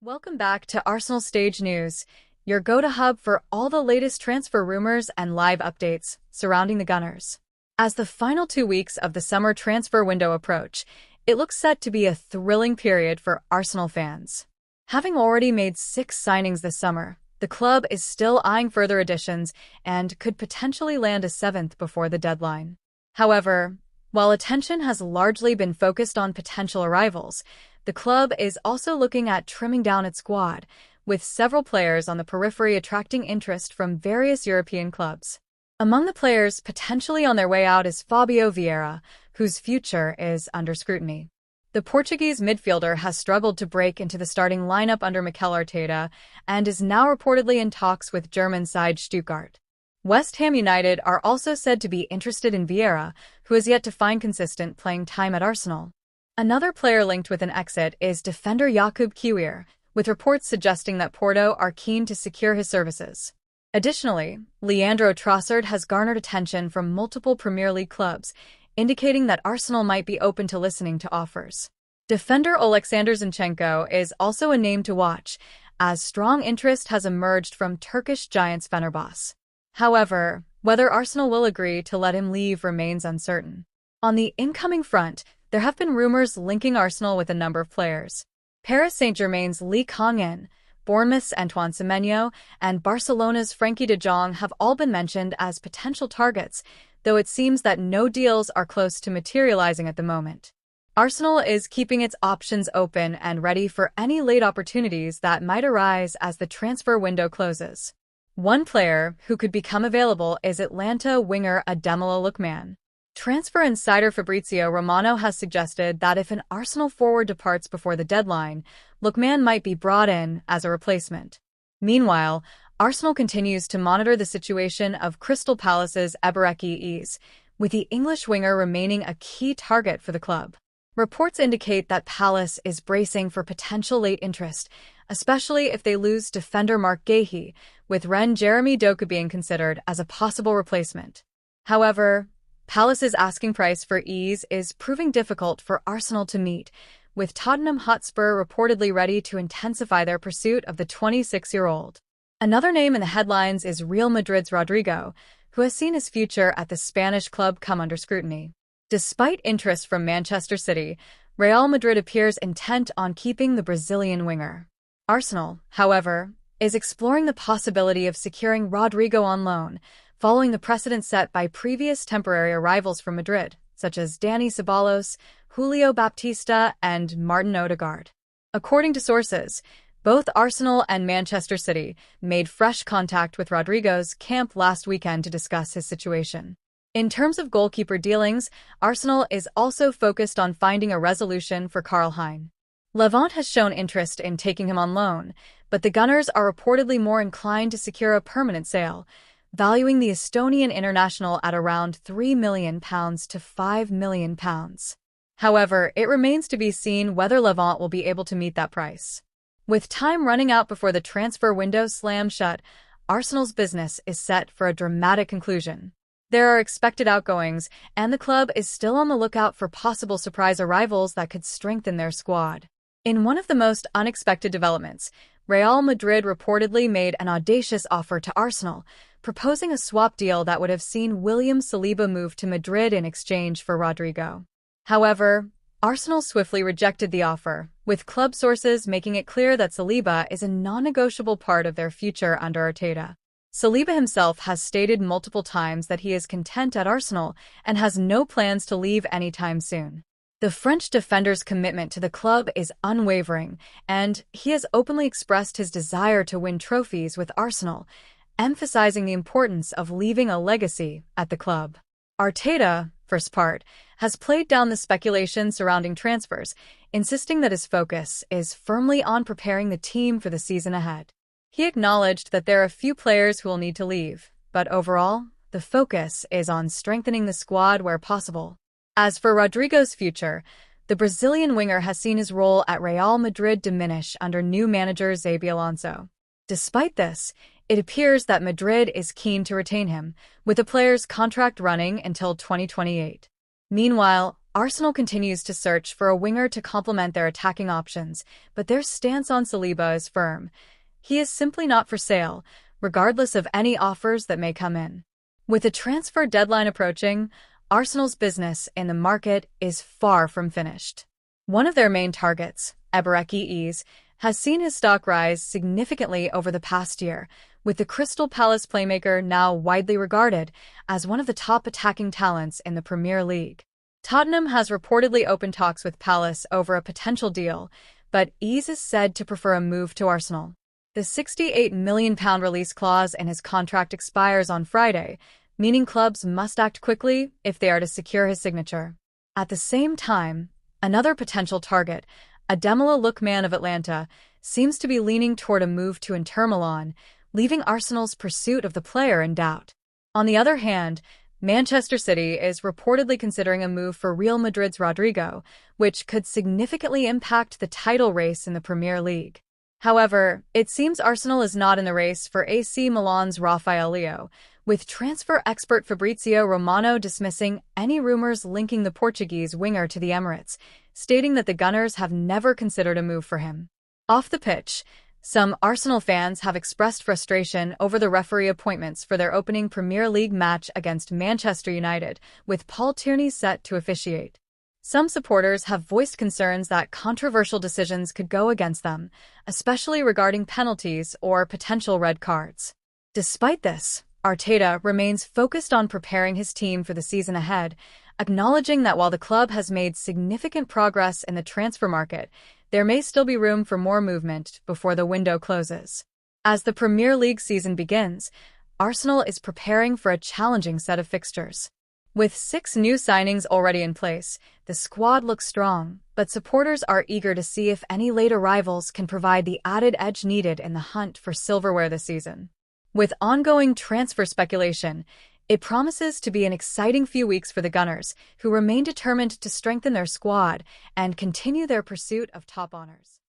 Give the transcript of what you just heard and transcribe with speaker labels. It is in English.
Speaker 1: Welcome back to Arsenal Stage News, your go-to hub for all the latest transfer rumors and live updates surrounding the Gunners. As the final 2 weeks of the summer transfer window approach, it looks set to be a thrilling period for Arsenal fans. Having already made 6 signings this summer, the club is still eyeing further additions and could potentially land a 7th before the deadline. However, while attention has largely been focused on potential arrivals, the club is also looking at trimming down its squad, with several players on the periphery attracting interest from various European clubs. Among the players potentially on their way out is Fabio Vieira, whose future is under scrutiny. The Portuguese midfielder has struggled to break into the starting lineup under Mikel Arteta and is now reportedly in talks with German side Stuttgart. West Ham United are also said to be interested in Vieira, who has yet to find consistent playing time at Arsenal. Another player linked with an exit is defender Jakub Kiwior, with reports suggesting that Porto are keen to secure his services. Additionally, Leandro Trossard has garnered attention from multiple Premier League clubs, indicating that Arsenal might be open to listening to offers. Defender Oleksandr Zinchenko is also a name to watch, as strong interest has emerged from Turkish giants Fenerbahce. However, whether Arsenal will agree to let him leave remains uncertain. On the incoming front, there have been rumors linking Arsenal with a number of players. Paris Saint-Germain's Lee Kang-in, Bournemouth's Antoine Semenyo, and Barcelona's Frenkie de Jong have all been mentioned as potential targets, though it seems that no deals are close to materializing at the moment. Arsenal is keeping its options open and ready for any late opportunities that might arise as the transfer window closes. One player who could become available is Atlanta winger Ademola Lookman. Transfer insider Fabrizio Romano has suggested that if an Arsenal forward departs before the deadline, Lookman might be brought in as a replacement. Meanwhile, Arsenal continues to monitor the situation of Crystal Palace's Ebereki Eze, with the English winger remaining a key target for the club. Reports indicate that Palace is bracing for potential late interest, especially if they lose defender Mark Guéhi, with Rennes Jeremy Doku being considered as a possible replacement. However, Palace's asking price for Eze is proving difficult for Arsenal to meet, with Tottenham Hotspur reportedly ready to intensify their pursuit of the 26-year-old. Another name in the headlines is Real Madrid's Rodrigo, who has seen his future at the Spanish club come under scrutiny. Despite interest from Manchester City, Real Madrid appears intent on keeping the Brazilian winger. Arsenal, however, is exploring the possibility of securing Rodrigo on loan, following the precedent set by previous temporary arrivals from Madrid, such as Dani Ceballos, Julio Baptista, and Martin Odegaard. According to sources, both Arsenal and Manchester City made fresh contact with Rodrigo's camp last weekend to discuss his situation. In terms of goalkeeper dealings, Arsenal is also focused on finding a resolution for Karl Hein. Levante has shown interest in taking him on loan, but the Gunners are reportedly more inclined to secure a permanent sale, valuing the Estonian international at around £3 million to £5 million. However, it remains to be seen whether Levante will be able to meet that price. With time running out before the transfer window slams shut, Arsenal's business is set for a dramatic conclusion. There are expected outgoings, and the club is still on the lookout for possible surprise arrivals that could strengthen their squad. In one of the most unexpected developments, Real Madrid reportedly made an audacious offer to Arsenal, proposing a swap deal that would have seen William Saliba move to Madrid in exchange for Rodrigo. However, Arsenal swiftly rejected the offer, with club sources making it clear that Saliba is a non-negotiable part of their future under Arteta. Saliba himself has stated multiple times that he is content at Arsenal and has no plans to leave anytime soon. The French defender's commitment to the club is unwavering, and he has openly expressed his desire to win trophies with Arsenal, emphasizing the importance of leaving a legacy at the club. Arteta, for his part, has played down the speculation surrounding transfers, insisting that his focus is firmly on preparing the team for the season ahead. He acknowledged that there are a few players who will need to leave, but overall, the focus is on strengthening the squad where possible. As for Rodrigo's future, the Brazilian winger has seen his role at Real Madrid diminish under new manager Xabi Alonso. Despite this, it appears that Madrid is keen to retain him, with the player's contract running until 2028. Meanwhile, Arsenal continues to search for a winger to complement their attacking options, but their stance on Saliba is firm. He is simply not for sale, regardless of any offers that may come in. With the transfer deadline approaching, Arsenal's business in the market is far from finished. One of their main targets, Eberechi, has seen his stock rise significantly over the past year, with the Crystal Palace playmaker now widely regarded as one of the top attacking talents in the Premier League. Tottenham has reportedly opened talks with Palace over a potential deal, but Ease is said to prefer a move to Arsenal. The £68 million release clause in his contract expires on Friday, meaning clubs must act quickly if they are to secure his signature. At the same time, another potential target, Ademola Lookman of Atlanta, seems to be leaning toward a move to Inter Milan, leaving Arsenal's pursuit of the player in doubt. On the other hand, Manchester City is reportedly considering a move for Real Madrid's Rodrigo, which could significantly impact the title race in the Premier League. However, it seems Arsenal is not in the race for AC Milan's Rafael Leao, with transfer expert Fabrizio Romano dismissing any rumors linking the Portuguese winger to the Emirates, stating that the Gunners have never considered a move for him. Off the pitch, some Arsenal fans have expressed frustration over the referee appointments for their opening Premier League match against Manchester United, with Paul Tierney set to officiate. Some supporters have voiced concerns that controversial decisions could go against them, especially regarding penalties or potential red cards. Despite this, Arteta remains focused on preparing his team for the season ahead, acknowledging that while the club has made significant progress in the transfer market, there may still be room for more movement before the window closes. As the Premier League season begins, Arsenal is preparing for a challenging set of fixtures. With 6 new signings already in place, the squad looks strong, but supporters are eager to see if any late arrivals can provide the added edge needed in the hunt for silverware this season. With ongoing transfer speculation, it promises to be an exciting few weeks for the Gunners, who remain determined to strengthen their squad and continue their pursuit of top honors.